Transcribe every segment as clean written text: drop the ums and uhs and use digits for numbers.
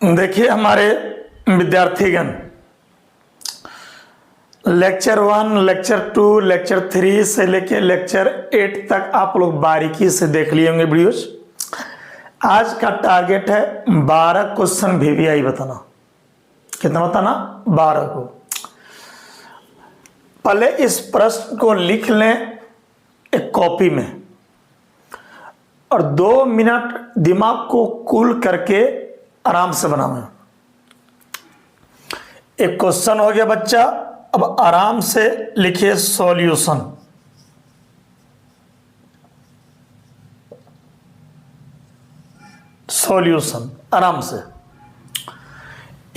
देखिए हमारे विद्यार्थीगण, lecture 1, lecture 2, lecture 3 से लेके लेक्चर 8 तक आप लोग बारीकी से देख लिए होंगे वीडियोज। आज का टारगेट है 12 क्वेश्चन वीवीआई बताना। कितना बताना? 12 को। पहले इस प्रश्न को लिख लें एक कॉपी में और 2 मिनट दिमाग को कूल करके आराम से बनावे। एक क्वेश्चन हो गया बच्चा, अब आराम से लिखिए सॉल्यूशन। सॉल्यूशन आराम से।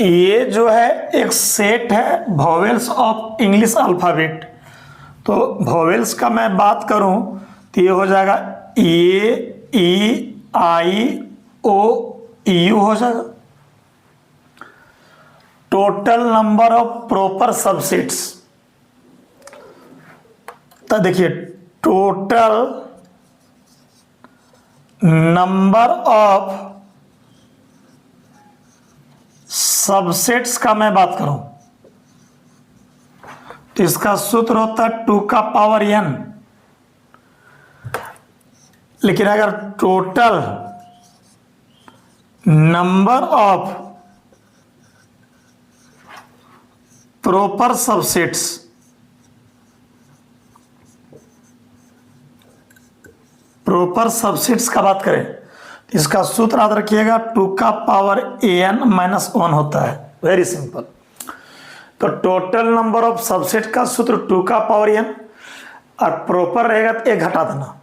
ये जो है एक सेट है वॉवेल्स ऑफ इंग्लिश अल्फाबेट। तो वॉवेल्स का मैं बात करूं तो ये हो जाएगा ए, ई, आई, ओ, यू हो जाएगा। Total number of proper subsets, तो देखिए टोटल नंबर ऑफ सबसेट्स का मैं बात करूं तो इसका सूत्र होता है 2 का पावर n। लेकिन अगर total number of proper subsets, proper subsets का बात करें तो इसका सूत्र याद रखिएगा 2 का पावर an-1 होता है। Very simple. तो टोटल नंबर ऑफ सबसेट का सूत्र 2 का पावर n और प्रॉपर रहेगा तो 1 घटा देना,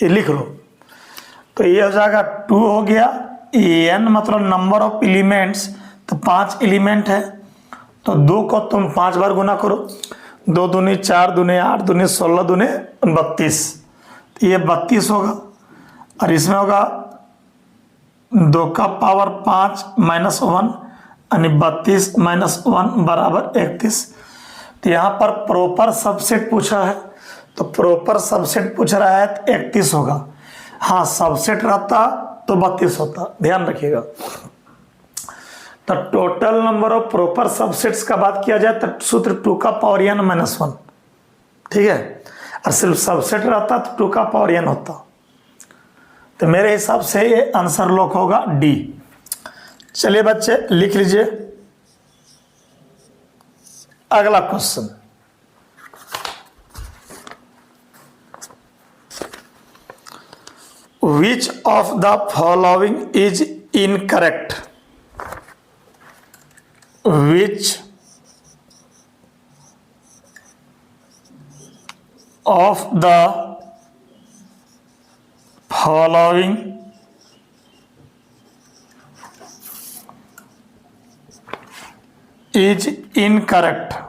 ये लिख लो। तो ये हो जाएगा 2 हो गया, n मतलब नंबर ऑफ एलिमेंट्स, तो 5 एलिमेंट है। तो 2 को तुम 5 बार गुना करो, 2 दूनी 4, दूनी 8, दूनी 16, दूनी 32। तो ये 32 होगा और इसमें होगा 2 का पावर 5 -1 यानी 32 -1 बराबर 31। तो यहाँ पर प्रॉपर सबसेट पूछा है, तो प्रॉपर सबसेट पूछ रहा है तो 31 होगा। हाँ, सबसेट रहता तो 32 होता, ध्यान रखिएगा। तो total number of proper subsets का बात किया जाए तो सूत्र 2 का पावर n-1, ठीक है। और सिर्फ सबसेट रहता तो 2 का पावर n होता। तो मेरे हिसाब से ये आंसर लॉक होगा डी। चलिए बच्चे लिख लीजिए अगला question. Which of the following is incorrect? Which of the following is incorrect?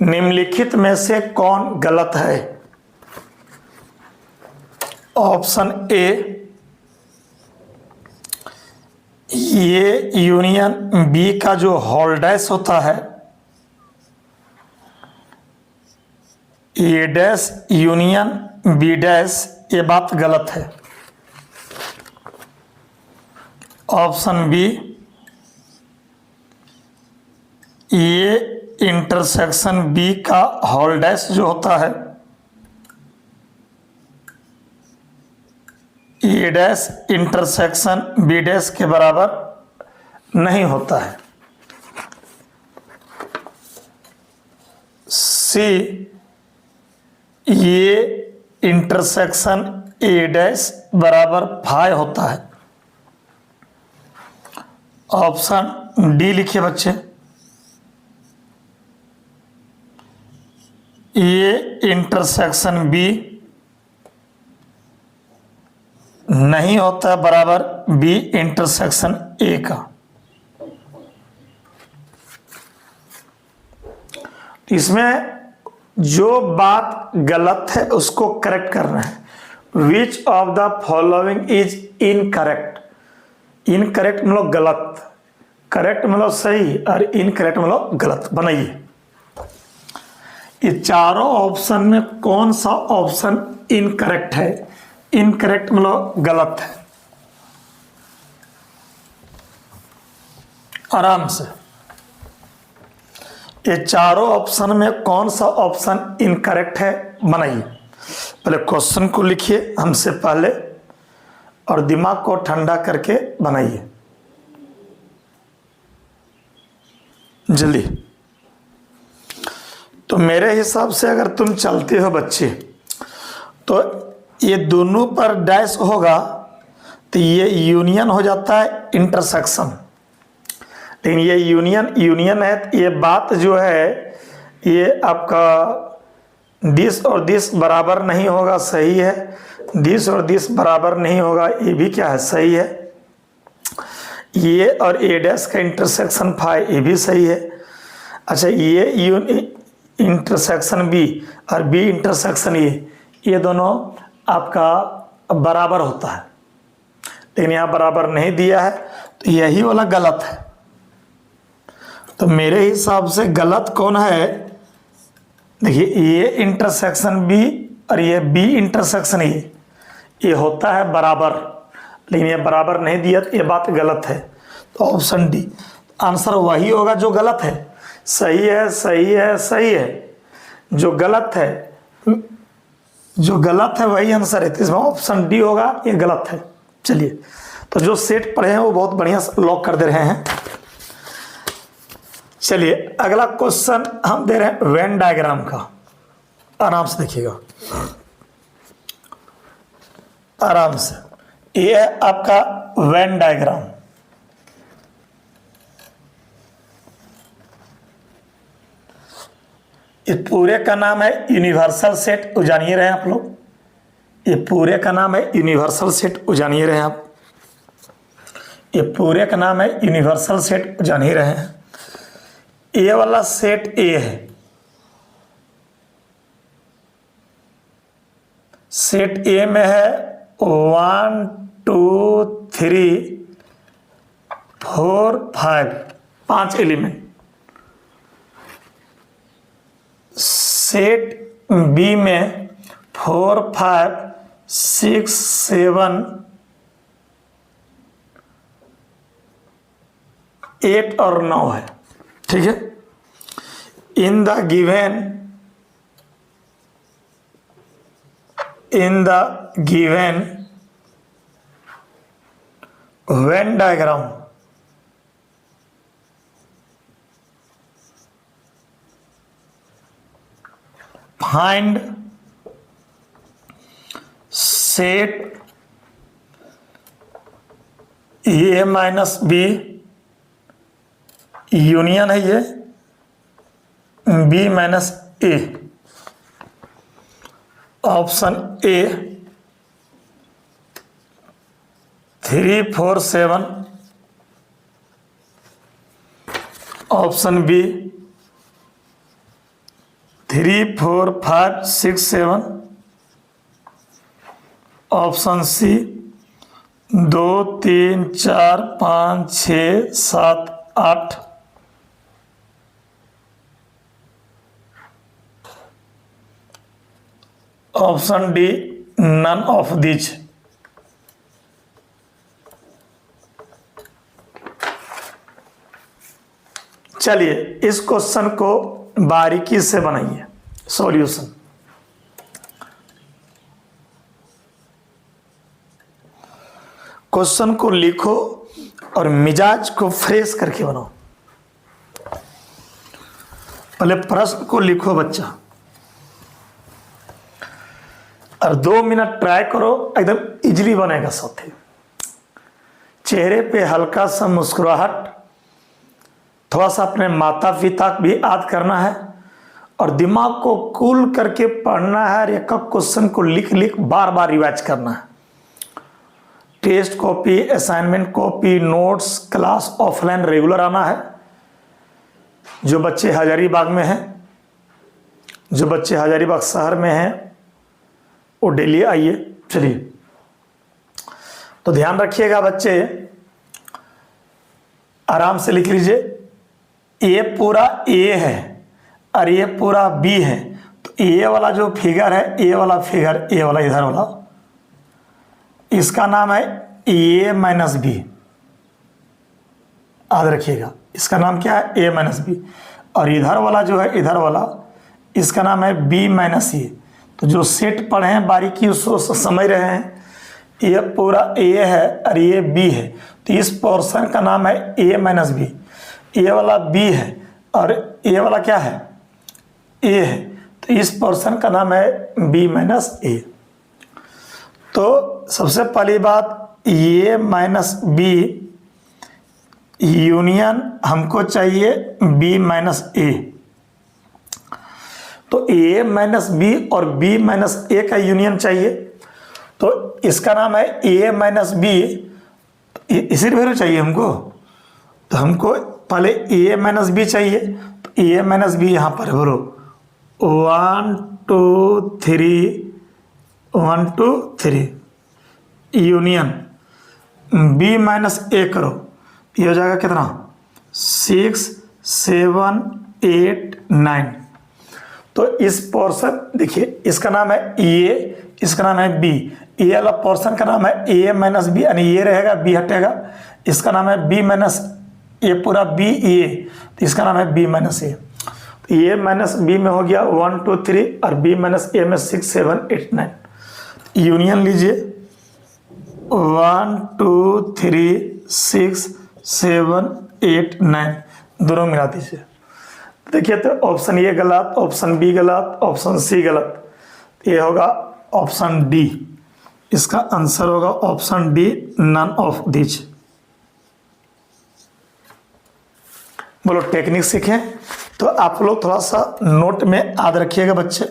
निम्नलिखित में से कौन गलत है? ऑप्शन ए, ये यूनियन बी का जो होल्डैश होता है, ए डैश यूनियन बी डैश, ये बात गलत है। ऑप्शन बी, ये इंटरसेक्शन बी का होल्डैश जो होता है, ए डैश इंटरसेक्शन बी डैश के बराबर नहीं होता है। सी, ये इंटरसेक्शन ए डैश बराबर 5 होता है। ऑप्शन डी लिखिए बच्चे, ये इंटरसेक्शन बी नहीं होता है बराबर बी इंटरसेक्शन ए का। इसमें जो बात गलत है उसको करेक्ट करना है। Which of the following is incorrect. Incorrect मतलब गलत, करेक्ट मतलब सही और इनकरेक्ट मतलब गलत। बनाइए ये चारों ऑप्शन में कौन सा ऑप्शन इनकरेक्ट है इनकरेक्ट मतलब गलत है। आराम से, ये चारों ऑप्शन में कौन सा ऑप्शन इनकरेक्ट है बनाइए। पहले क्वेश्चन को लिखिए हमसे पहले और दिमाग को ठंडा करके बनाइए जल्दी। तो मेरे हिसाब से अगर तुम चलते हो बच्चे तो ये दोनों पर डैश होगा तो ये यूनियन हो जाता है इंटरसेक्शन। लेकिन ये यूनियन है, ये बात जो है ये आपका दिस और दिस बराबर नहीं होगा, सही है। दिस और दिस बराबर नहीं होगा, ये भी क्या है, सही है। ये और ए डैश का इंटरसेक्शन फाई, ये भी सही है। अच्छा, ये इंटरसेक्शन बी और बी इंटरसेक्शन ये दोनों आपका बराबर होता है, लेकिन यहाँ बराबर नहीं दिया है तो यही वाला गलत है। तो मेरे हिसाब से गलत कौन है, देखिए ये इंटरसेक्शन बी और ये बी इंटरसेक्शन ये होता है बराबर, लेकिन ये बराबर नहीं दिया तो ये बात गलत है। तो ऑप्शन डी आंसर वही होगा जो गलत है। सही है, सही है, सही है। जो गलत है वही आंसर है, तो इसमें ऑप्शन डी होगा, ये गलत है। चलिए, तो जो सेट पढ़े हैं वो बहुत बढ़िया लॉक कर दे रहे हैं। चलिए अगला क्वेश्चन हम दे रहे हैं वेन डायग्राम का। आराम से देखिएगा, आराम से। ये है आपका वेन डायग्राम। ये पूरे का नाम है यूनिवर्सल सेट, जानिए रहे हैं आप लोग। ये पूरे का नाम है यूनिवर्सल सेट, जानिए रहे हैं आप। ये पूरे का नाम है यूनिवर्सल सेट, जान ही रहे हैं। ए वाला सेट ए है, सेट ए में है 1 2 3 4 5 5 एलिमेंट। सेट बी में 4 5 6 7 8 और 9 है, ठीक है। In the given Venn diagram find set A minus B, union है ये B minus A. Option A 3 4 7, option B 3 4 5 6 7, option C 2 3 4 5 6 7 8, option D none of this. चलिए इस क्वेश्चन को बारीकी से बनाइए सॉल्यूशन। क्वेश्चन को लिखो और मिजाज को फ्रेश करके बनाओ। पहले प्रश्न को लिखो बच्चा और 2 मिनट ट्राई करो, एकदम इजीली बनेगा साथी। चेहरे पे हल्का सा मुस्कुराहट, थोड़ा सा अपने माता पिता को भी याद करना है और दिमाग को कूल करके पढ़ना है। एक एक क्वेश्चन को लिख बार बार रिवाइज करना है। Test copy, assignment copy, notes, class offline regular आना है। जो बच्चे हजारीबाग में हैं, जो बच्चे हजारीबाग शहर में हैं, वो डेली आइए। चलिए, तो ध्यान रखिएगा बच्चे, आराम से लिख लीजिए। ये पूरा ए है और ये पूरा बी है, तो ए वाला जो फिगर है, ए वाला फिगर, ए वाला इधर वाला, इसका नाम है ए माइनस बी, याद रखिएगा इसका नाम क्या है ए माइनस बी। और इधर वाला जो है इधर वाला इसका नाम है बी माइनस ए। तो जो सेट पढ़े हैं बारीकी उसको समझ रहे हैं, ये पूरा ए है और ये बी है, तो इस पोर्शन का नाम है ए माइनस बी। ए वाला बी है और ए वाला क्या है ए है, तो इस पोर्शन का नाम है बी माइनस ए। तो सबसे पहली बात ए माइनस बी यूनियन हमको चाहिए बी माइनस ए। तो ए माइनस बी और बी माइनस ए का यूनियन चाहिए, तो इसका नाम है ए माइनस बी। इसी वैल्यू चाहिए हमको, तो हमको पहले ए माइनस बी चाहिए। तो ए माइनस बी यहाँ पर बोलो 1 2 3 1 2 3 यूनियन बी माइनस ए करो, ये हो जाएगा कितना 6 7 8 9। तो इस पोर्शन देखिए इसका नाम है ए, इसका नाम है बी। ए वाला पोर्शन का नाम है ए माइनस बी, यानी ये रहेगा बी हटेगा, इसका नाम है बी माइनस ए पूरा बी ए, तो इसका नाम है बी माइनस ए। तो ए माइनस बी में हो गया 1 2 3 और बी माइनस ए में 6 7 8 9। यूनियन लीजिए 1 2 3 6 7 8 9 दोनों मिला दीजिए। देखिए तो ऑप्शन ए गलत, ऑप्शन बी गलत, ऑप्शन सी गलत, ये होगा ऑप्शन डी। इसका आंसर होगा option D, none of this. बोलो टेक्निक सीखें तो आप लोग थोड़ा सा नोट में याद रखिएगा बच्चे।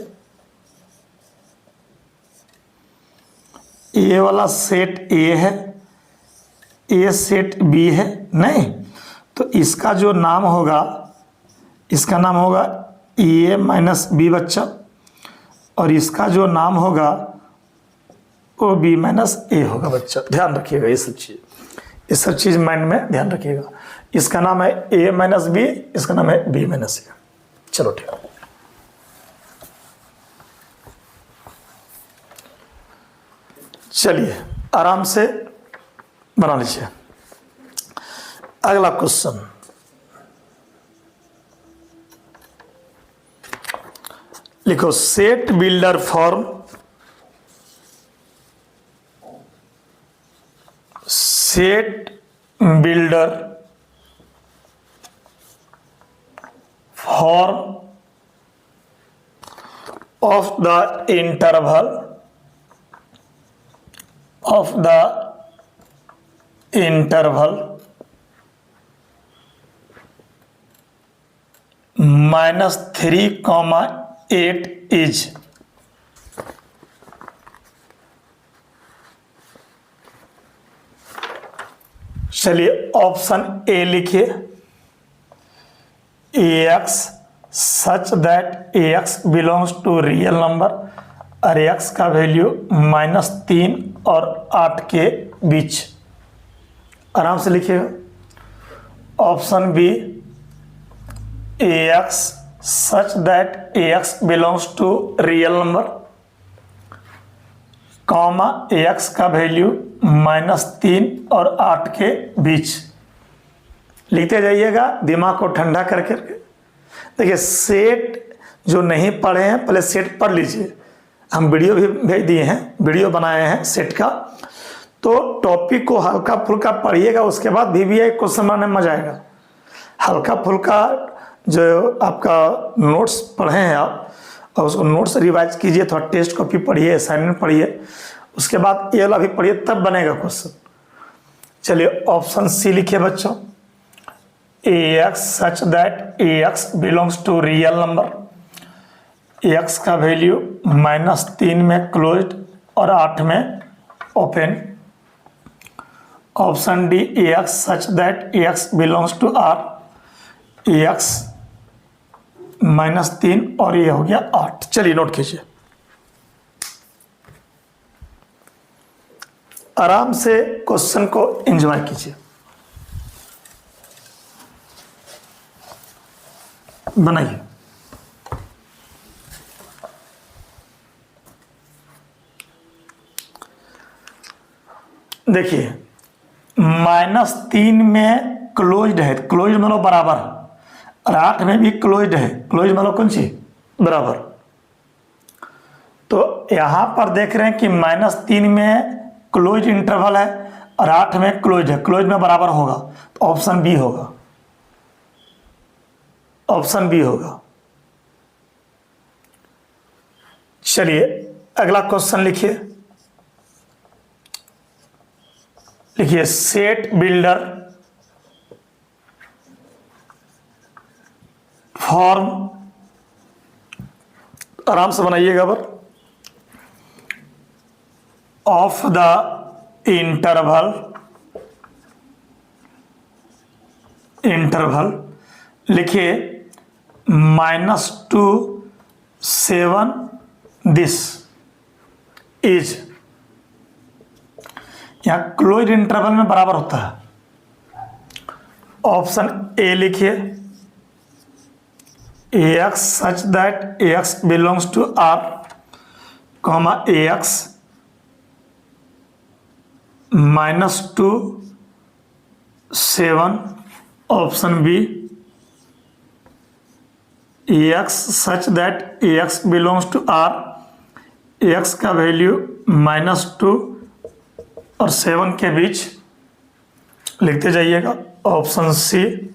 ये वाला सेट ए है, ए सेट बी है नहीं, तो इसका जो नाम होगा इसका नाम होगा ए माइनस बी बच्चा, और इसका जो नाम होगा वो बी माइनस ए होगा बच्चा। ध्यान रखिएगा ये सब चीज़ माइंड में ध्यान रखिएगा। इसका नाम है ए माइनस बी, इसका नाम है बी माइनस ए। चलो ठीक है, चलिए आराम से बना लीजिए। अगला क्वेश्चन लिखो, set builder form set builder form of the interval -3, 8 is. चलिए ऑप्शन ए लिखिए, ax such that ax belongs to real number और x का वैल्यू -3 और 8 के बीच। आराम से लिखिएगा। Option B ax such that ax belongs to real number comma ax का वैल्यू -3 और 8 के बीच। लिखते जाइएगा दिमाग को ठंडा करके। देखिए सेट जो नहीं पढ़े हैं पहले सेट पढ़ लीजिए, हम वीडियो भी भेज दिए हैं, वीडियो बनाए हैं सेट का, तो टॉपिक को हल्का फुल्का पढ़िएगा, उसके बाद VBI क्वेश्चन बनाने में मजा आएगा। हल्का फुल्का जो आपका नोट्स पढ़े हैं आप, और उसको नोट्स रिवाइज कीजिए, थोड़ा टेस्ट कॉपी पढ़िए, असाइनमेंट पढ़िए, उसके बाद ये वाला भी पढ़िए, तब बनेगा क्वेश्चन। चलिए ऑप्शन सी लिखिए बच्चों, ax such that ax belongs to real number, x का वैल्यू -3 में क्लोज्ड और 8 में open. Option D ax such that ax belongs to r, ax -3 और ये हो गया 8। चलिए नोट कीजिए, आराम से क्वेश्चन को एंजॉय कीजिए। बनाइए। देखिए -3 में क्लोज्ड है, क्लोज्ड मतलब बराबर, और 8 में भी क्लोज्ड है, क्लोज्ड मतलब कौन सी बराबर। तो यहां पर देख रहे हैं कि -3 में क्लोज इंटरवल है और 8 में क्लोज है, क्लोज में बराबर होगा, तो ऑप्शन बी होगा, ऑप्शन बी होगा। चलिए अगला क्वेश्चन लिखिए, लिखिए सेट बिल्डर फॉर्म, आराम से बनाइएगा पर, ऑफ द इंटरवल लिखिए -2 7 दिस इज, यहां क्लोज्ड इंटरवल में बराबर होता है। ऑप्शन ए लिखिए ax such that ax belongs to R, comma ax -2 7, option B ax such that ax belongs to R, ax का वैल्यू -2 और 7 के बीच लिखते जाइएगा। Option C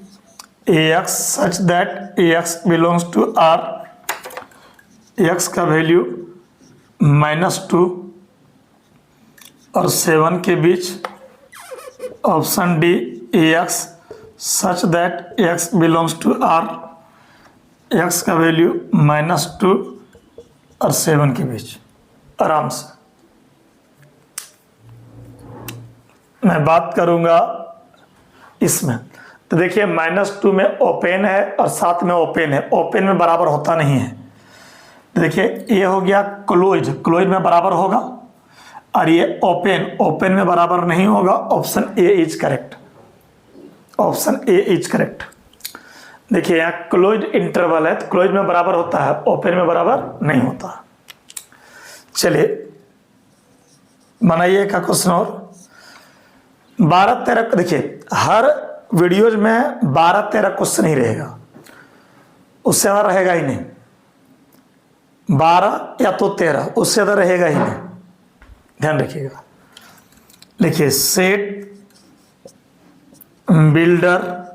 ax such that ax belongs to R, x का value -2 और 7 के बीच। Option D ax such that x belongs to R, x का वैल्यू -2 और 7 के बीच। आराम से मैं बात करूंगा इसमें, तो देखिए -2 में ओपन है और 7 में ओपन है, ओपन में बराबर होता नहीं है। तो देखिए ये हो गया क्लोज, क्लोज में बराबर होगा, और ये ओपन में बराबर नहीं होगा। Option A is correct, option A is correct. देखिए यहाँ क्लोज इंटरवल है तो क्लोज में बराबर होता है, ओपन में बराबर नहीं होता। चलिए बनाइए का क्वेश्चन और 12-13, देखिए हर वीडियोज में 12-13 क्वेश्चन ही रहेगा, उससे ज़्यादा रहेगा ही नहीं। 12 या तो 13, उससे ज़्यादा रहेगा ही नहीं, ध्यान रखिएगा। लिखिए set builder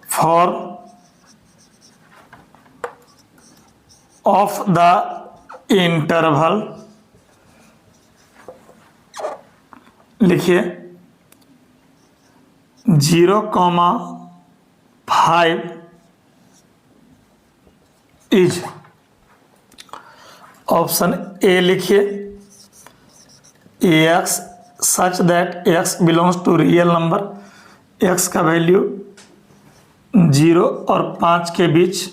form of the interval, लिखिए 0,5 इज। ऑप्शन ए लिखिए x such that x belongs to real number, x का वैल्यू 0 और 5 के बीच।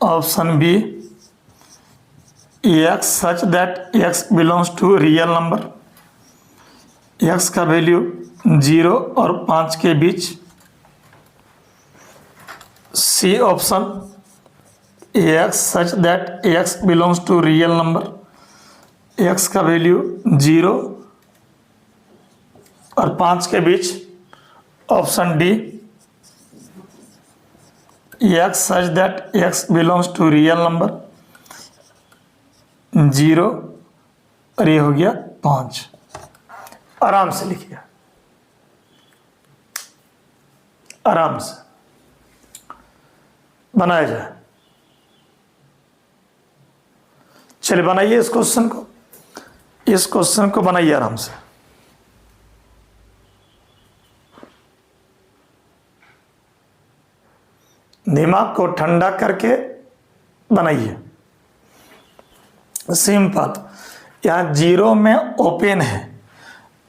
Option B x such that x belongs to real number, x का वैल्यू 0 और 5 के बीच। C option x such that x belongs to real number, x का value 0 और 5 के बीच। Option D x such that x belongs to real number, 0 और ये हो गया 5। आराम से लिखिए, आराम से बनाया जाए। चलिए बनाइए इस क्वेश्चन को, इस क्वेश्चन को बनाइए आराम से। दिमाग को ठंडा करके बनाइए, सिंपल। यहां 0 में ओपन है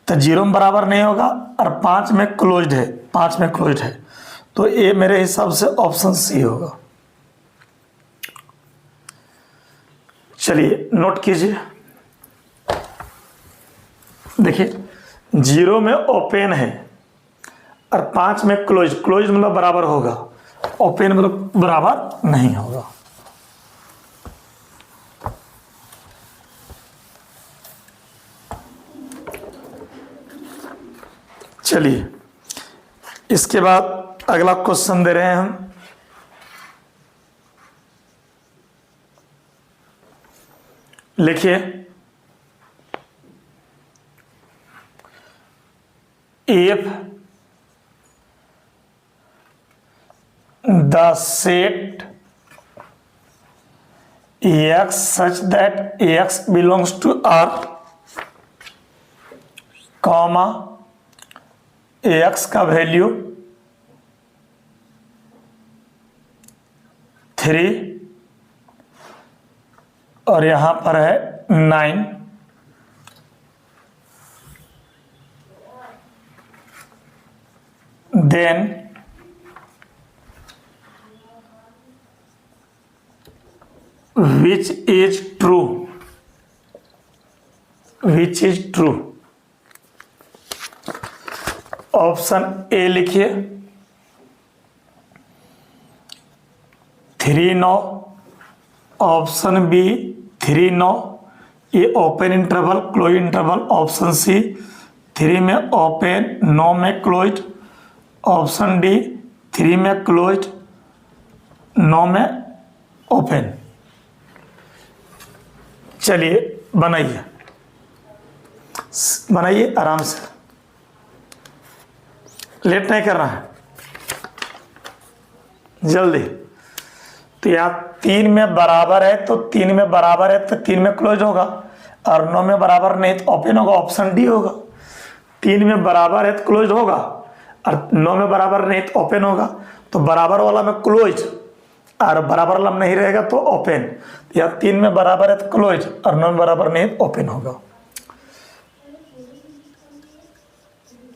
तो 0 में बराबर नहीं होगा, और 5 में क्लोज्ड है, 5 में क्लोज्ड है, तो ये मेरे हिसाब से ऑप्शन सी होगा। चलिए नोट कीजिए, देखिए 0 में ओपन है और 5 में क्लोज, क्लोज मतलब बराबर होगा, ओपन मतलब बराबर नहीं होगा। चलिए इसके बाद अगला क्वेश्चन दे रहे हैं हम। लिखिए if the set x such that x belongs to R, comma x का वैल्यू 3 और यहां पर है 9, then which is true, which is true। Option A लिखिए 3 9, ऑप्शन बी 3 9, ये open interval closed interval, option C 3 में ओपन 9 में close, option D 3 में क्लोज 9 में ओपन। चलिए बनाइए बनाइए आराम से, लेट नहीं करना है, जल्दी। तो यहाँ 3 में बराबर है तो 3 में बराबर है तो 3 में क्लोज होगा, और 9 में बराबर नहीं तो ओपन होगा, ऑप्शन डी होगा। 3 में बराबर है तो क्लोज होगा और 9 में बराबर नहीं तो ओपन होगा, तो बराबर वाला में क्लोज और बराबर वाला में नहीं रहेगा तो ओपन। या 3 में बराबर है तो क्लोज और 9 में बराबर नहीं तो ओपन होगा।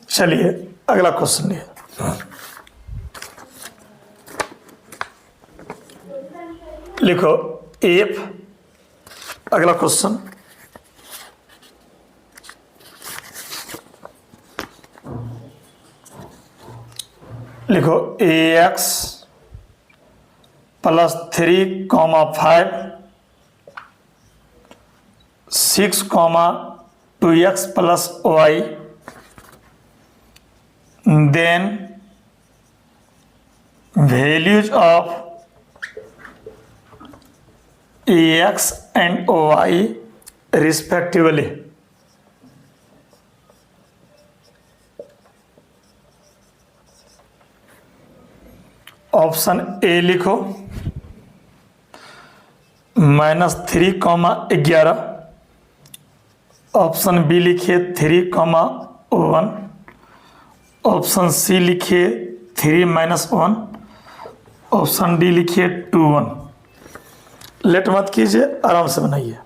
चलिए अगला क्वेश्चन है, लिखो इफ, अगला क्वेश्चन लिखो ax plus 3 5 6 2x plus y, then values of ax and y respectively। Option A लिखो -3 11, ऑप्शन बी लिखिए 3 1, ऑप्शन सी लिखिए 3 -1, ऑप्शन डी लिखिए 2 1। लेट मत कीजिए, आराम से बनाइए।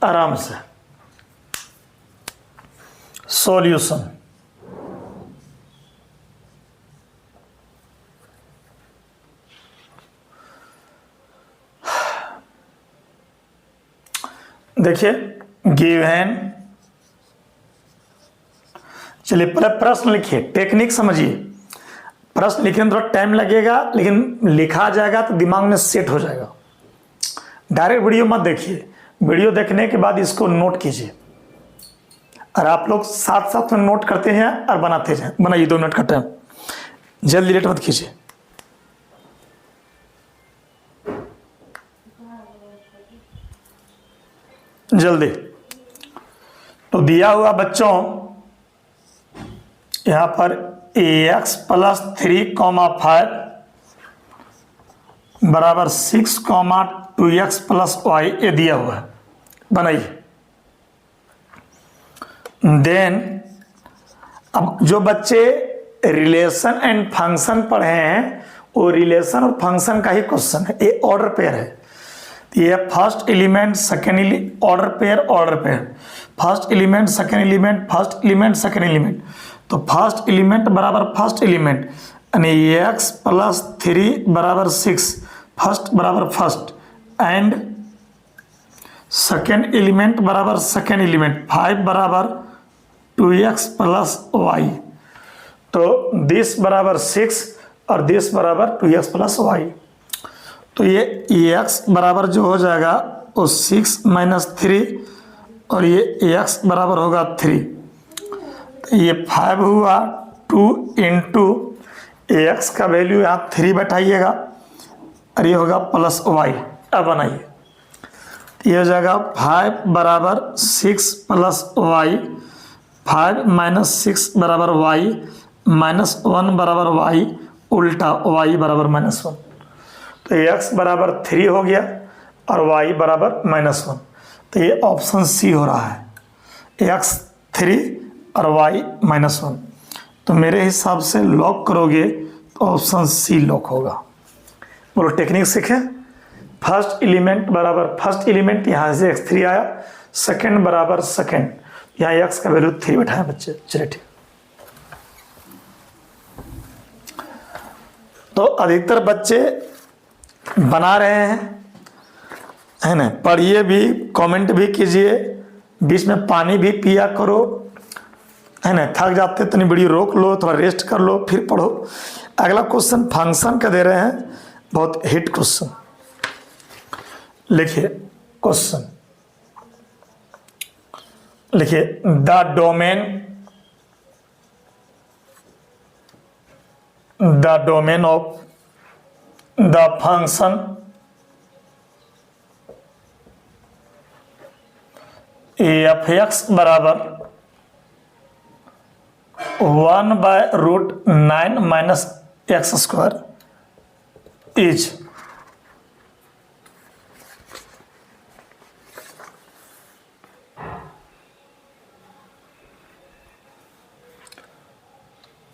आराम से सॉल्यूशन। देखिए गिवन, चलिए पहले प्रश्न लिखिए, टेक्निक समझिए। प्रश्न लिखने में थोड़ा टाइम लगेगा लेकिन लिखा जाएगा तो दिमाग में सेट हो जाएगा। डायरेक्ट वीडियो मत देखिए, वीडियो देखने के बाद इसको नोट कीजिए, और आप लोग साथ साथ में नोट करते हैं और बनाते हैं। बनाइए, 2 मिनट का टाइम, जल्दी लेट मत कीजिए। जल्दी। तो दिया हुआ बच्चों यहां पर ax प्लस 3 5 बराबर 6 2x प्लस y ये दिया हुआ है, बनाइए। देन अब जो बच्चे रिलेशन एंड फंक्शन पढ़े हैं वो रिलेशन और फंक्शन का ही क्वेश्चन है। ये ऑर्डर पेयर है, ये first element second order pair, first element second element, first element second element. तो फर्स्ट एलिमेंट बराबर फर्स्ट एलिमेंट यानी x प्लस 3 बराबर 6, फर्स्ट बराबर फर्स्ट, एंड सेकेंड एलिमेंट बराबर सेकेंड एलिमेंट 5 बराबर 2x प्लस y। तो दिस बराबर 6 और दिस बराबर 2x प्लस y। तो ये एक्स बराबर जो हो जाएगा वो 6 माइनस 3 और ये एक्स बराबर होगा 3। तो ये 5 हुआ 2 इंटू एक्स का वैल्यू यहाँ 3 बैठाइएगा और ये होगा प्लस वाई। अब बनाइए, तो ये हो जाएगा 5 बराबर 6 प्लस वाई, 5 माइनस 6 बराबर वाई, माइनस 1 बराबर वाई, उल्टा वाई बराबर -1। तो एक्स बराबर 3 हो गया और वाई बराबर -1। तो ये ऑप्शन सी हो रहा है, एक्स 3 और वाई -1। तो मेरे हिसाब से लॉक करोगे तो ऑप्शन सी लॉक होगा। बोलो टेक्निक सीखें। फर्स्ट एलिमेंट बराबर फर्स्ट एलिमेंट यहाँ से x3 आया, सेकंड बराबर सेकंड, यहाँ x का वैल्यू 3 बैठाया बच्चे। चलिए ठीक। तो अधिकतर बच्चे बना रहे हैं, है ना। पढ़िए भी, कमेंट भी कीजिए, बीच में पानी भी पिया करो, है ना। थक जाते तो नहीं, वीडियो रोक लो, थोड़ा रेस्ट कर लो, फिर पढ़ो। अगला क्वेश्चन फंक्शन का दे रहे हैं, बहुत हिट क्वेश्चन। लिखिए क्वेश्चन, लिखिए the domain of the function F x बराबर 1/√9 माइनस एक्स स्क्वायर इज।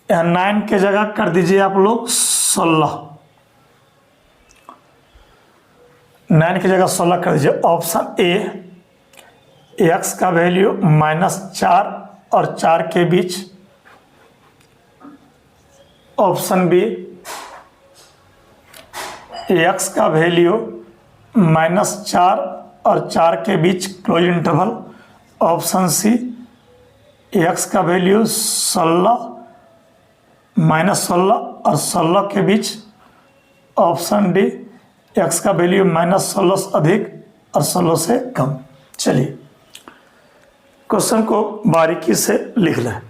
यहाँ 9 के जगह कर दीजिए आप लोग 16, 9 की जगह 16 कर दीजिए। ऑप्शन ए एक्स का वैल्यू -4 और 4 के बीच, ऑप्शन बी एक्स का वैल्यू -4 और 4 के बीच close interval, option C X का वैल्यू 16 -16 और 16 के बीच, ऑप्शन डी एक्स का वैल्यू -16 से अधिक और 16 से कम। चलिए क्वेश्चन को बारीकी से लिख लें।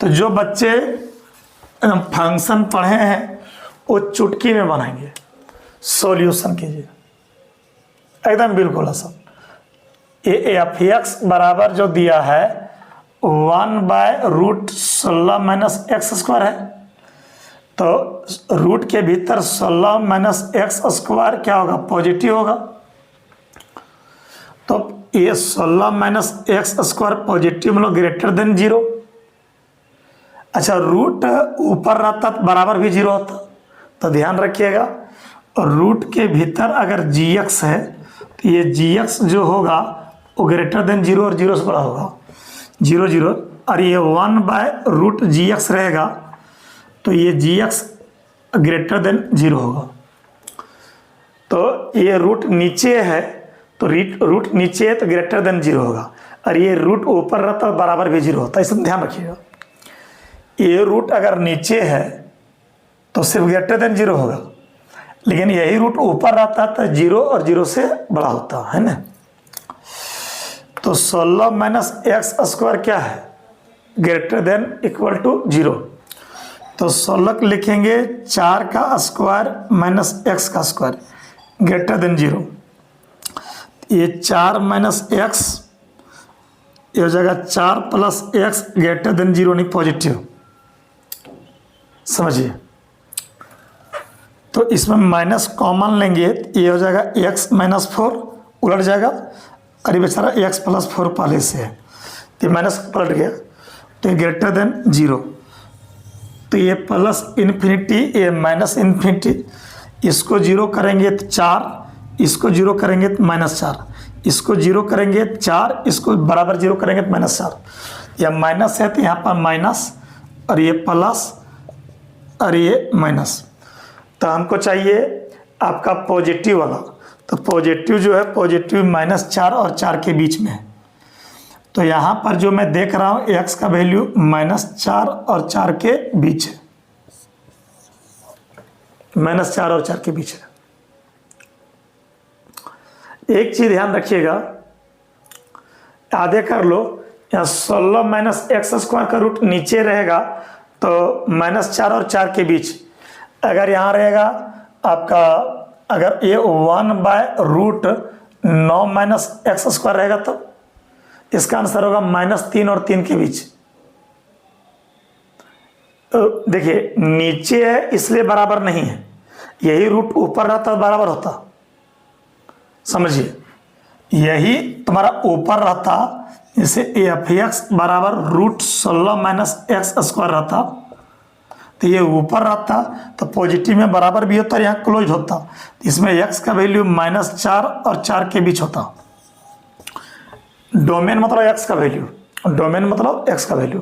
तो जो बच्चे फंक्शन पढ़े हैं वो चुटकी में बनाएंगे, सॉल्यूशन कीजिए एकदम बिल्कुल आसान। ये एफ एक्स बराबर जो दिया है 1/√16 माइनस एक्स स्क्वायर है, तो रूट के भीतर 16 माइनस एक्स स्क्वायर क्या होगा, पॉजिटिव होगा। तो ये 16 माइनस एक्स स्क्वायर पॉजिटिव मतलब ग्रेटर देन 0। अच्छा, रूट ऊपर रहता तो बराबर भी 0 होता, तो ध्यान रखिएगा। और रूट के भीतर अगर gx है तो ये gx जो होगा वो ग्रेटर देन 0 और 0 से बड़ा होगा, 0 0, और ये 1/√gx रहेगा तो ये gx ग्रेटर देन 0 होगा। तो ये रूट नीचे है तो रूट नीचे है तो ग्रेटर देन 0 होगा, और ये रूट ऊपर रहता है बराबर भी 0 होता है, इसमें ध्यान रखिएगा। ये रूट अगर नीचे है तो सिर्फ ग्रेटर देन 0 होगा, लेकिन यही रूट ऊपर रहता है तो 0 और 0 से बड़ा होता है ना। तो 16 माइनस एक्स स्क्वायर क्या है, ग्रेटर देन इक्वल टू 0। तो 16 लिखेंगे 4 का स्क्वायर माइनस एक्स का स्क्वायर ग्रेटर देन 0। ये 4 माइनस एक्स, ये हो जाएगा 4 प्लस एक्स ग्रेटर देन 0 नहीं पॉजिटिव, समझिए। तो इसमें माइनस कॉमन लेंगे, ये हो जाएगा x -4 उलट जाएगा, और ये बेचारा x +4 पहले से है तो माइनस पलट गया, तो ये ग्रेटर देन 0। तो ये प्लस इन्फिनिटी, ये माइनस इन्फिनिटी, इसको 0 करेंगे तो 4, इसको 0 करेंगे तो -4, इसको 0 करेंगे 4, इसको बराबर 0 करेंगे तो -4। या माइनस है तो यहाँ पर माइनस, और ये प्लस, और ये माइनस। तो हमको चाहिए आपका पॉजिटिव वाला, तो पॉजिटिव जो है पॉजिटिव -4 और 4 के बीच में है। तो यहाँ पर जो मैं देख रहा हूँ x का वैल्यू -4 और 4 के बीच है, -4 और 4 के बीच है। एक चीज ध्यान रखिएगा, आधे कर लो, यहाँ 16 माइनस एक्स स्क्वायर का रूट नीचे रहेगा तो -4 और 4 के बीच। अगर यहाँ रहेगा आपका, अगर ये 1/√9 माइनस एक्स स्क्वायर रहेगा तो इसका आंसर होगा -3 और 3 के बीच। तो देखिए नीचे है इसलिए बराबर नहीं है, यही रूट ऊपर रहता बराबर होता, समझिए यही तुम्हारा ऊपर रहता, जैसे f(x) बराबर √16 माइनस एक्स स्क्वायर रहता, तो ये ऊपर रहता तो पॉजिटिव में बराबर भी होता और यहाँ क्लोज होता, इसमें x का वैल्यू -4 और 4 के बीच होता। डोमेन मतलब x का वैल्यू, डोमेन मतलब x का वैल्यू।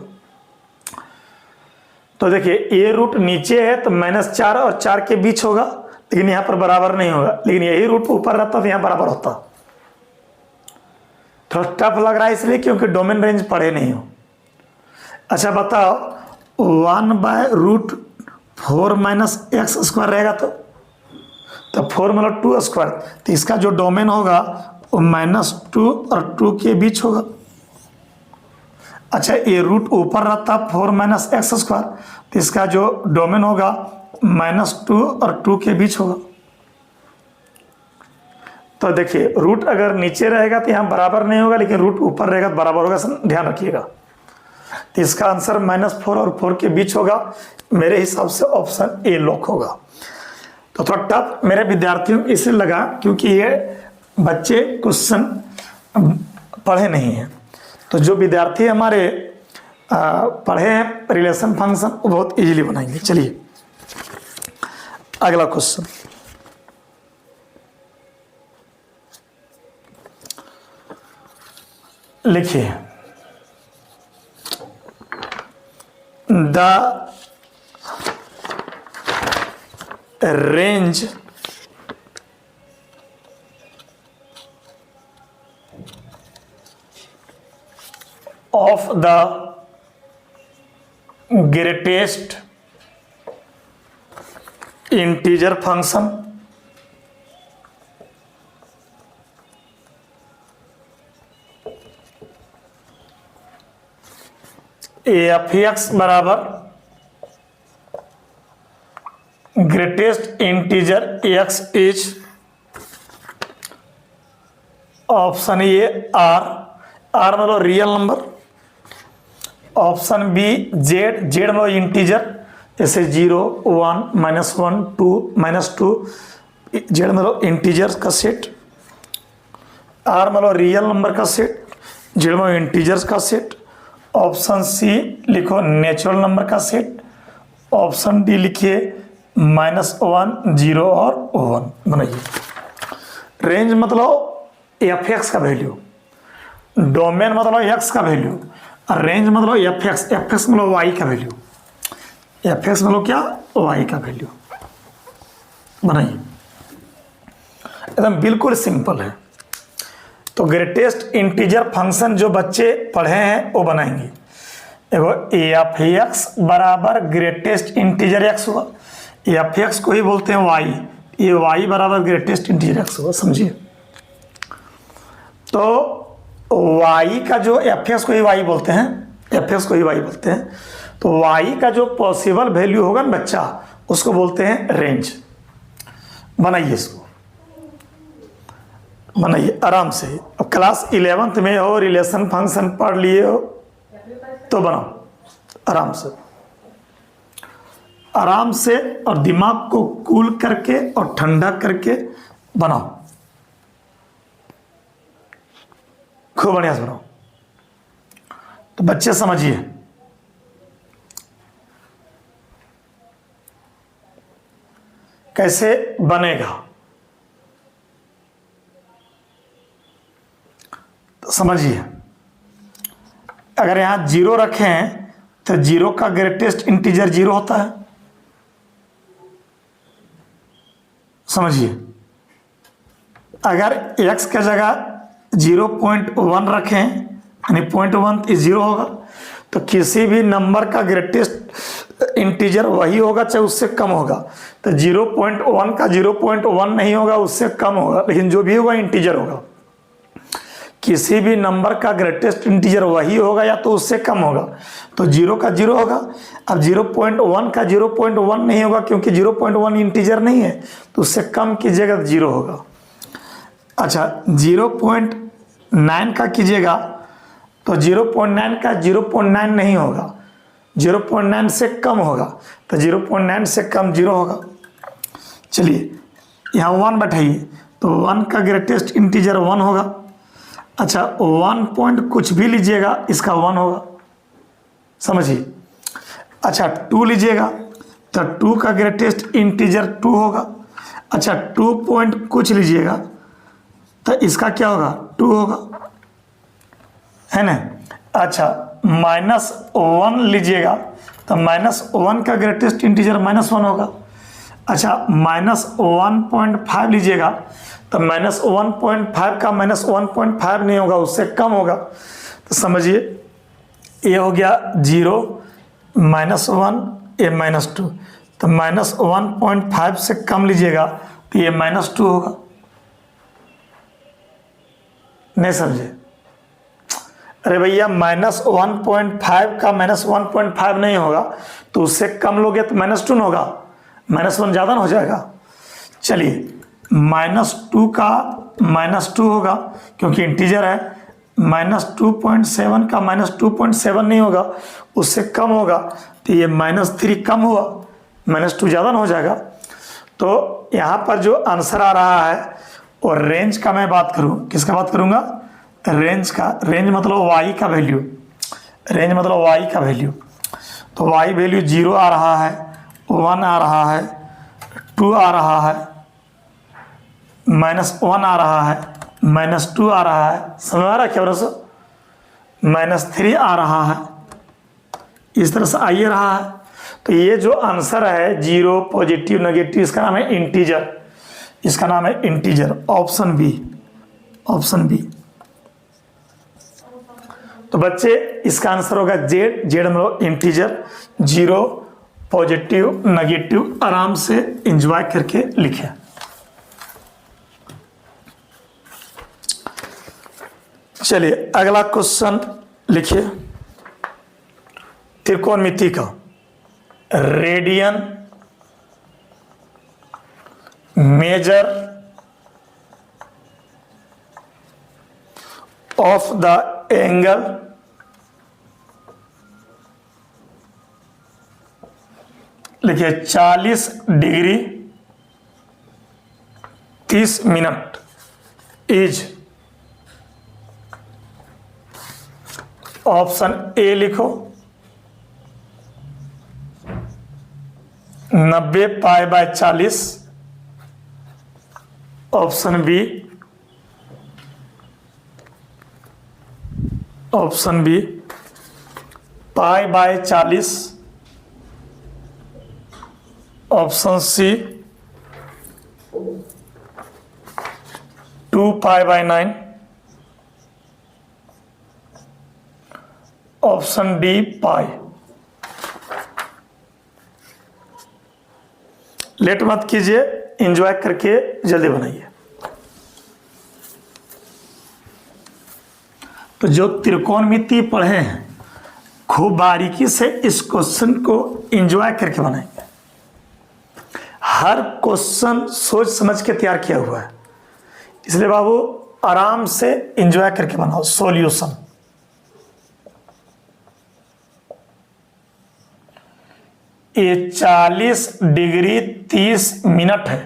तो देखिए ये रूट नीचे है तो -4 और 4 के बीच होगा, लेकिन यहाँ पर बराबर नहीं होगा, लेकिन यही रूट ऊपर रहता तो यहाँ बराबर होता। थोड़ा टफ लग रहा है इसलिए क्योंकि डोमेन रेंज पढ़े नहीं हो। अच्छा बताओ 1/√4 माइनस एक्स स्क्वायर रहेगा तो 4 मतलब 2 स्क्वायर, तो इसका जो डोमेन होगा वो -2 और 2 के बीच होगा। अच्छा ये रूट ऊपर रहता 4 माइनस एक्स स्क्वायर, तो इसका जो डोमेन होगा -2 और 2 के बीच होगा। तो देखिए रूट अगर नीचे रहेगा तो यहाँ बराबर नहीं होगा, लेकिन रूट ऊपर रहेगा तो बराबर होगा, ध्यान रखिएगा। तो इसका आंसर -4 और 4 के बीच होगा, मेरे हिसाब से ऑप्शन ए लॉक होगा। तो थोड़ा टफ मेरे विद्यार्थियों को इसलिए लगा क्योंकि ये बच्चे क्वेश्चन पढ़े नहीं हैं। तो जो विद्यार्थी हमारे पढ़े हैं रिलेशन फंक्शन वो बहुत इजीली बनाएंगे। चलिए अगला क्वेश्चन, लिखिए the range of the greatest integer function f(x) बराबर greatest integer x is option A r मतलब real number, option B Z मतलब इंटीजर, जैसे 0 1 -1 2 -2, जेड मतलब इंटीजर का सेट, आर मतलब रियल नंबर का सेट, जेड मतलब इंटीजर्स का सेट, ऑप्शन सी लिखो नेचुरल नंबर का सेट, ऑप्शन डी लिखिए -1 0 और 1 बनाइए। रेंज मतलब f(x) का वैल्यू, डोमेन मतलब x का वैल्यू, और रेंज मतलब f(x) मतलब y का वैल्यू, f(x) मतलब क्या, y का वैल्यू बनाइए। एकदम बिल्कुल सिंपल है। तो ग्रेटेस्ट इंटीजर फंक्शन जो बच्चे पढ़े हैं वो बनाएंगे। देखो f(x) बराबर ग्रेटेस्ट इंटीजर x हुआ, f(x) को ही बोलते हैं y, ये y बराबर ग्रेटेस्ट इंटीजर x हुआ, समझिए। तो y का जो f(x) को ही y बोलते हैं, f(x) को ही y बोलते हैं, तो y का जो पॉसिबल वैल्यू होगा ना बच्चा, उसको बोलते हैं रेंज। बनाइए इसको, बनाइए आराम से। अब क्लास 11th में हो, रिलेशन फंक्शन पढ़ लिए हो तो बनाओ आराम से, आराम से, और दिमाग को कूल करके और ठंडा करके बनाओ, खूब बढ़िया से बनाओ। तो बच्चे समझिए, कैसे बनेगा, तो समझिए। अगर यहां 0 रखें तो 0 का ग्रेटेस्ट इंटीजर 0 होता है, समझिए। अगर x की जगह 0.1 रखें यानी 0.1 जीरो होगा। तो किसी भी नंबर का ग्रेटेस्ट इंटीजर वही होगा चाहे उससे कम होगा। तो 0.1 का 0.1 नहीं होगा, उससे कम होगा, लेकिन जो भी होगा इंटीजर होगा। किसी भी नंबर का ग्रेटेस्ट इंटीजर वही होगा या तो उससे कम होगा, तो 0 का 0 होगा। अब 0.1 का 0.1 नहीं होगा क्योंकि 0.1 इंटीजर नहीं है, तो उससे कम कीजिएगा तो 0 होगा। अच्छा 0.9 का कीजिएगा तो 0.9 का 0.9 नहीं होगा, 0.9 से कम होगा, तो 0.9 से कम 0 होगा। चलिए यहाँ 1 बैठाइए, तो 1 का ग्रेटेस्ट इंटीजर 1 होगा। अच्छा 1 पॉइंट कुछ भी लीजिएगा इसका 1 होगा, समझिए। अच्छा 2 लीजिएगा तो 2 का ग्रेटेस्ट इंटीजर 2 होगा। अच्छा 2 पॉइंट कुछ लीजिएगा तो इसका क्या होगा, 2 होगा, है ना। अच्छा -1 लीजिएगा तो -1 का ग्रेटेस्ट इंटीजर -1 होगा। अच्छा -1.5 लीजिएगा तो -1.5 का -1.5 नहीं होगा, उससे कम होगा। तो समझिए ये हो गया 0 -1 ये -2, तो -1.5 से कम लीजिएगा तो ये -2 होगा। नहीं समझे? अरे भैया -1.5 का -1.5 नहीं होगा, तो उससे कम लोगे तो -2 न होगा, -1 ज़्यादा ना हो जाएगा। चलिए -2 का -2 होगा क्योंकि इंटीजर है। -2.7 का -2.7 नहीं होगा, उससे कम होगा, तो ये -3 कम हुआ, -2 ज़्यादा ना हो जाएगा। तो यहाँ पर जो आंसर आ रहा है और रेंज का मैं बात करूँ, किसका बात करूँगा, रेंज का। रेंज मतलब y का वैल्यू, रेंज मतलब y का वैल्यू। तो y वैल्यू 0 आ रहा है, 1 आ रहा है, 2 आ रहा है, -1 आ रहा है, -2 आ रहा है, समझ आ रहा है क्या बरसो, -3 आ रहा है, इस तरह से आइए रहा है। तो ये जो आंसर है 0 पॉजिटिव नेगेटिव, इसका नाम है इंटीजर, इसका नाम है integer, option B, option B. तो बच्चे इसका आंसर होगा जेड, जेड मतलब इंटीजर, 0 पॉजिटिव नेगेटिव, आराम से एंजॉय करके लिखें। चलिए अगला क्वेश्चन लिखिए, त्रिकोणमिति का radian measure of the angle लिखिए 40 degree 30 minute is, option A लिखो 90π/40, option B, option B π/40, option C 2π/9, option D pi. Late मत कीजिए, एंजॉय करके जल्दी बनाइए। तो जो त्रिकोणमिति पढ़े हैं खूब बारीकी से इस क्वेश्चन को एंजॉय करके बनाएंगे। हर क्वेश्चन सोच समझ के तैयार किया हुआ है, इसलिए बाबू आराम से एंजॉय करके बनाओ। सॉल्यूशन ये 40 डिग्री 30 मिनट है,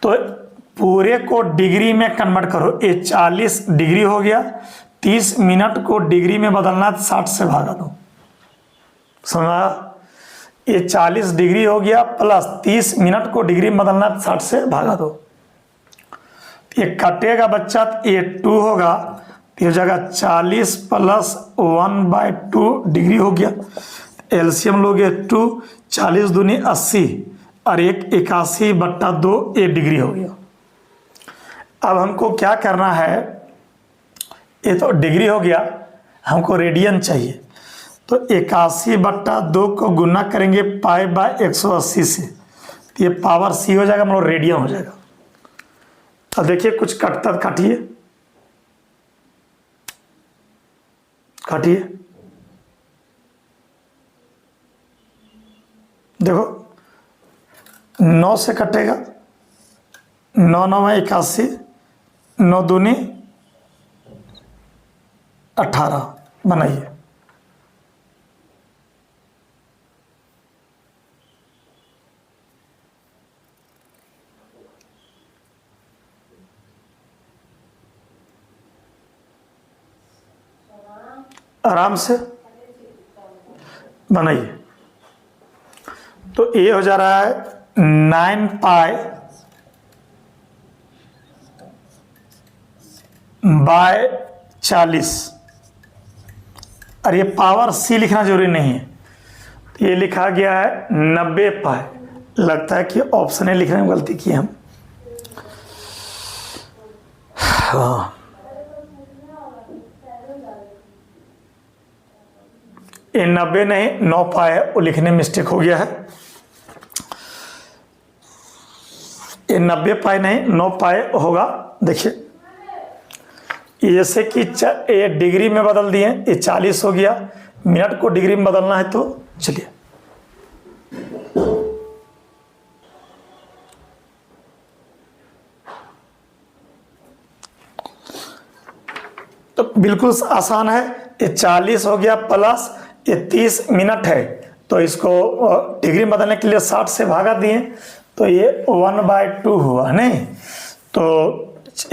तो पूरे को डिग्री में कन्वर्ट करो। ये 40 डिग्री हो गया, 30 मिनट को डिग्री में बदलना, 60 से भागा दो, समझा। ये 40 डिग्री हो गया प्लस 30 मिनट को डिग्री में बदलना, 60 से भागा दो। ये कटेगा बच्चा, ये 2 होगा, तो जगह 40 + 1/2 डिग्री हो गया। एलसीएम लोगे 2, 40 दूनी 80 और 1 81/2 ये डिग्री हो गया। अब हमको क्या करना है, ये तो डिग्री हो गया, हमको रेडियन चाहिए। तो 81/2 को गुना करेंगे पाई बाय 180 से, तो ये पावर सी हो जाएगा, मतलब रेडियन हो जाएगा। अब देखिए कुछ कटता काटिए, काटिए, देखो 9 से कटेगा, 9 9 में 81, 9 दूनी 18, बनाइए। आराम से बनाइए। तो ये हो जा रहा है 9 पाई बाय 40, और ये पावर सी लिखना जरूरी नहीं है, तो ये लिखा गया है 90 पाई। लगता है कि ऑप्शन ए लिखने में गलती की हम। हाँ, ये 90 नहीं 9 पाई है, वो लिखने में मिस्टेक हो गया है। ये 90 पाई नहीं 9 पाई होगा। देखिए जैसे कि ये डिग्री में बदल दिए, ये 40 हो गया, मिनट को डिग्री में बदलना है, तो चलिए तो बिल्कुल आसान है। ये 40 हो गया प्लस ये 30 मिनट है, तो इसको डिग्री में बदलने के लिए 60 से भागा दिए, तो ये 1/2 हुआ नहीं, तो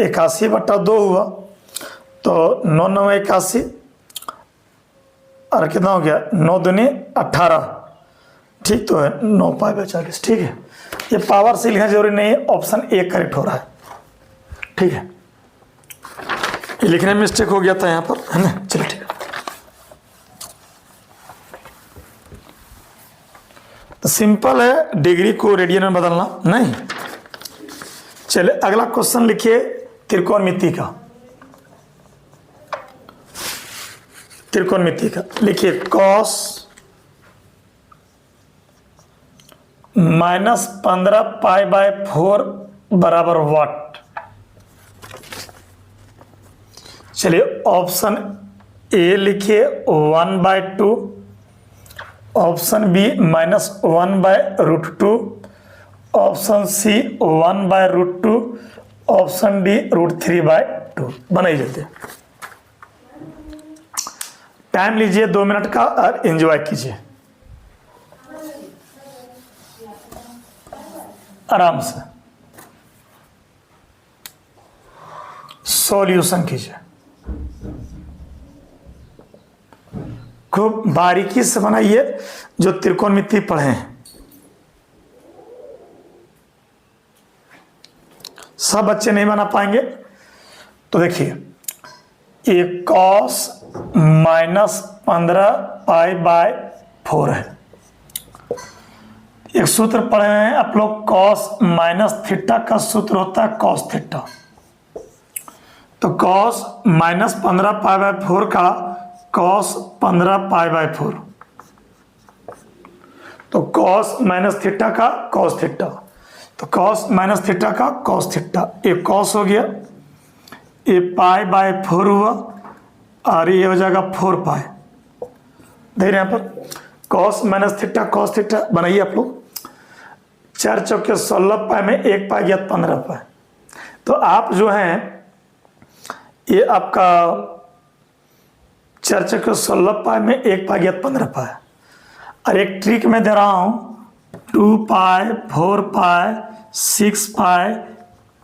81/2 हुआ, तो 9 9 81, और कितना हो गया 9 दूनी 18, ठीक तो है 9 पाई बाय 40, ठीक है। ये पावर से लिखना जरूरी नहीं है, ऑप्शन ए करेक्ट हो रहा है, ठीक है। ये लिखने में मिस्टेक हो गया था यहाँ पर, है ना। चलो ठीक है, तो सिंपल है डिग्री को रेडियन में बदलना नहीं। चलिए अगला क्वेश्चन लिखिए त्रिकोणमिति का। त्रिकोणमिति का लिखिए cos -15 पाई बाय 4 बराबर वाट। चलिए ऑप्शन ए लिखिए 1/2, option B -1/√2, option C 1/√2, option D √3/2। बनाइए जल्दी, टाइम लीजिए 2 मिनट का और एंजॉय कीजिए आराम से, सॉल्यूशन कीजिए, खूब बारीकी से बनाइए जो त्रिकोणमिति पढ़े हैं। सब बच्चे नहीं बना पाएंगे, तो देखिए ये cos -15 पाई बाय 4 है। एक सूत्र पढ़े हैं आप लोग, cos -थीटा का सूत्र होता है cos थीटा। तो cos -15 पाई बाय 4 का cos 15 पाई बाय 4, तो cos -थीटा का cos थीटा, तो cos -थीटा का cos थीटा, ये cos हो गया, ये पाई बाय 4 हुआ, और ये हो जाएगा 4 पाई। देख रहे हैं यहाँ पर cos -थीटा cos थीटा। बनाइए आप लोग, 4 चौके 16 पाई में 1 पाई गया 15 पाई। तो आप जो हैं ये आपका 4 चौके 16 पाई में 1 पाई गया 15 पाई। और एक ट्रिक में दे रहा हूँ, 2 पाई 4 पाई 6 पाई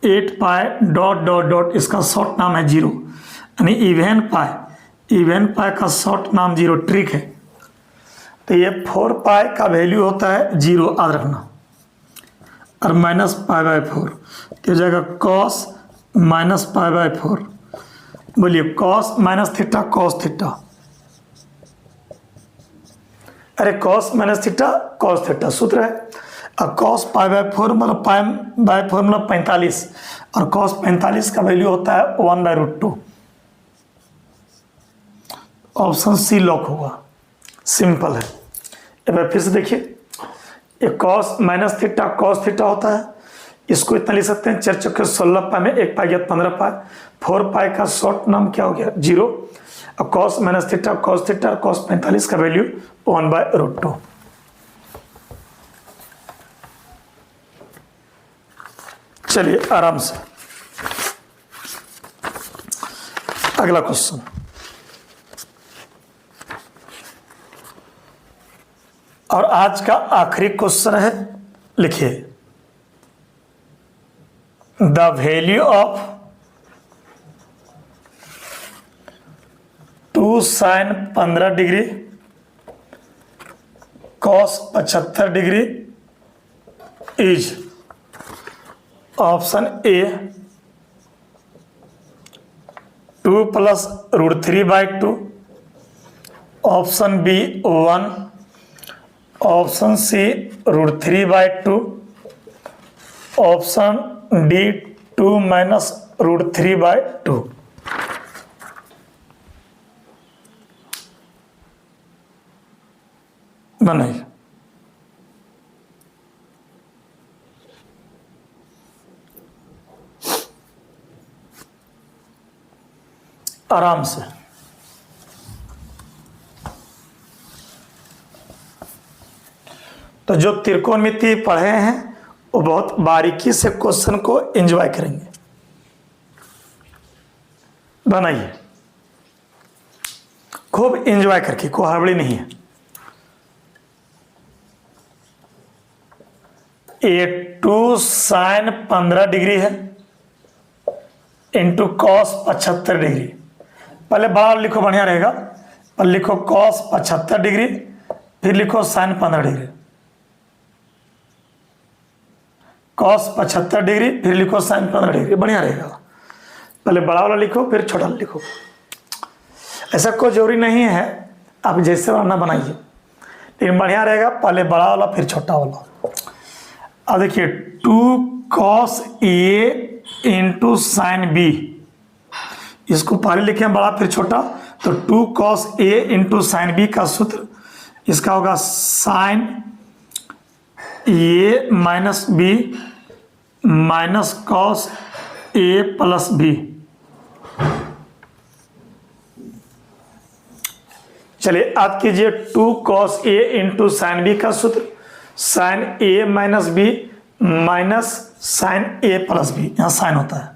8 पाई डॉट डॉट डॉट, इसका शॉर्ट नाम है 0, यानी इवन पाई का शॉर्ट नाम 0 ट्रिक है। तो ये 4 पाई का वैल्यू होता है 0, याद रखना, और -π/4, तो हो जाएगा cos -π/4। बोलिए cos -थीटा cos थीटा, अरे cos -थीटा cos थीटा सूत्र है। और cos π/4 मतलब π/4 मतलब 45, और cos 45 का वैल्यू होता है 1/√2। ऑप्शन सी लॉक होगा, सिंपल है। एक बार फिर से देखिए, एक cos minus theta cos theta होता है, इसको इतना लिख सकते हैं 4 चौके 16 पाई में 1 पाई गया 15 पाई, 4 पाई का शॉर्ट नाम क्या हो गया 0, और कॉस माइनस थीटा कॉस 45 का वैल्यू 1/√2। चलिए आराम से अगला क्वेश्चन। और आज का आखिरी क्वेश्चन है, लिखिए the value of 2 sin 15 degree cos 75 degree is option A 2 + √3/2, option B 1, option C √3/2, option D 2 - √3/2। बनाइए। आराम से तो जो त्रिकोणमिति पढ़े हैं वो बहुत बारीकी से क्वेश्चन को एंजॉय करेंगे। बनाइए खूब एंजॉय करके, कोई हड़बड़ी नहीं है। ये 2 sin 15 डिग्री है इंटू कॉस 75 डिग्री। पहले बड़ा लिखो, बढ़िया रहेगा। पहले लिखो कॉस 75 डिग्री, फिर लिखो sin 15 डिग्री। कॉस 75 डिग्री, फिर लिखो sin 15 डिग्री, बढ़िया रहेगा। पहले बड़ा वाला लिखो, फिर छोटा वाला लिखो। ऐसा कोई जरूरी नहीं है, आप जैसे वाला बनाइए, लेकिन बढ़िया रहेगा। पहले बड़ा वाला फिर छोटा वाला। अब देखिए 2 cos A into sine B, इसको पहले लिखे बड़ा फिर छोटा, तो 2 cos A into sine B का सूत्र इसका होगा sine A minus B minus cos A plus B. चलिए आप कीजिए 2 cos A into sine B का सूत्र sine A minus B minus sine A plus B, यहां साइन होता है।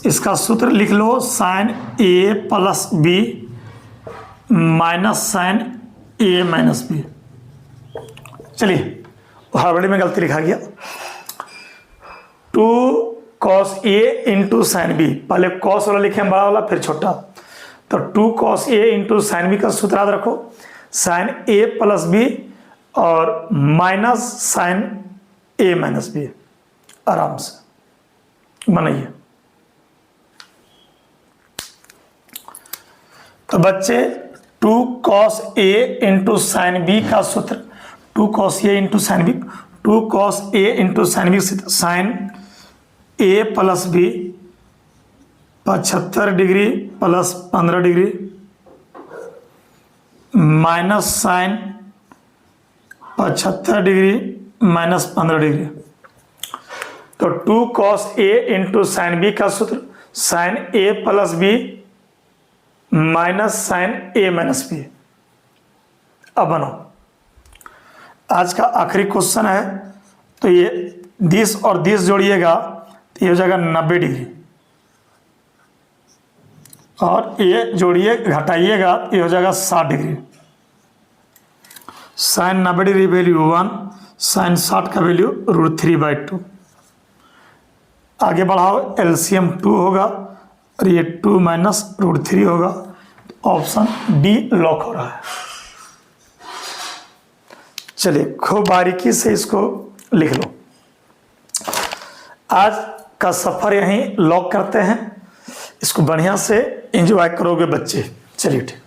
इसका सूत्र लिख लो sine A plus B minus sine A minus B. चलिए हड़बड़ी में गलती लिखा गया। 2 cos A into sine B, पहले cos वाला लिखे बड़ा वाला फिर छोटा, तो 2 cos A into sine B का सूत्र याद रखो साइन A प्लस बी और minus sine A minus B. आराम से बनाइए। तो बच्चे 2 cos A into sine B का सूत्र 2 cos A into sine B, 2 cos A into sine B sine A plus B 75 degree plus 15 degree minus sine 75 degree minus 15 degree. तो 2 cos A into sine B का सूत्र sine A plus B minus sine A minus B. अब बनो, आज का आखिरी question है। तो ये 20 और 20 जोड़िएगा तो ये हो जाएगा 90 डिग्री, और ये जोड़िए घटाइएगा ये हो जाएगा 60 degree. Sine 90 degree value 1, sine 60 का वैल्यू √3/2। आगे बढ़ाओ, एलसीएम 2 होगा और ये 2 माइनस √3 होगा। ऑप्शन डी लॉक हो रहा है। चलिए खूब बारीकी से इसको लिख लो। आज का सफर यहीं लॉक करते हैं। इसको बढ़िया से एंजॉय करोगे बच्चे। चलिए ठीक।